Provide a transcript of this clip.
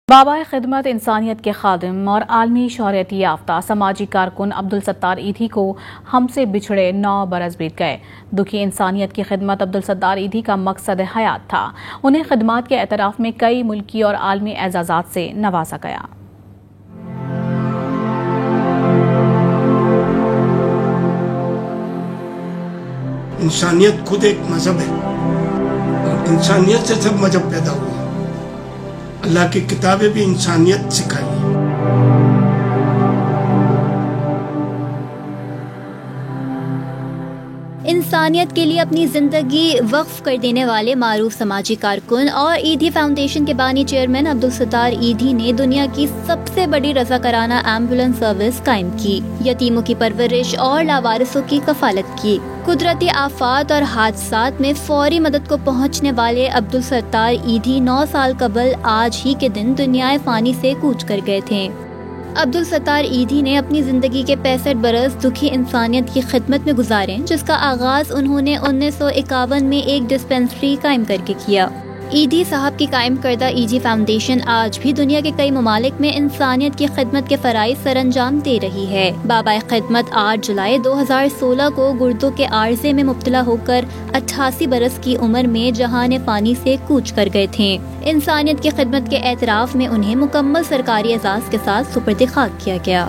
بابا خدمت انسانیت کے خادم اور عالمی شہرت یافتہ سماجی کارکن عبدالستار ایدھی کو ہم سے بچھڑے 9 برس بیت گئے۔ دکھی انسانیت کی خدمت عبدالستار ایدھی کا مقصد حیات تھا۔ انہیں خدمات کے اعتراف میں کئی ملکی اور عالمی اعزازات سے نوازا گیا۔ انسانیت خود ایک مذہب ہے اور انسانیت سے سب مذہب پیدا ہوئے۔ اللہ کی کتابیں بھی انسانیت سکھائی ہے۔ انسانیت کے لیے اپنی زندگی وقف کر دینے والے معروف سماجی کارکن اور ایدھی فاؤنڈیشن کے بانی چیئرمین عبدالستار ایدھی نے دنیا کی سب سے بڑی رضاکارانہ ایمبولینس سروس قائم کی، یتیموں کی پرورش اور لاوارثوں کی کفالت کی۔ قدرتی آفات اور حادثات میں فوری مدد کو پہنچنے والے عبدالستار ایدھی 9 سال قبل آج ہی کے دن دنیا فانی سے کوچ کر گئے تھے۔ عبدالستار ایدھی نے اپنی زندگی کے 65 برس دکھی انسانیت کی خدمت میں گزارے، جس کا آغاز انہوں نے 1951 میں ایک ڈسپنسری قائم کر کے کیا۔ ایدھی صاحب کی قائم کردہ ایدھی فاؤنڈیشن آج بھی دنیا کے کئی ممالک میں انسانیت کی خدمت کے فرائض سر انجام دے رہی ہے۔ بابا خدمت 8 جولائی 2016 کو گردوں کے عارضے میں مبتلا ہو کر 88 برس کی عمر میں جہان فانی سے کوچ کر گئے تھے۔ انسانیت کی خدمت کے اعتراف میں انہیں مکمل سرکاری اعزاز کے ساتھ سپرد خاک کیا گیا۔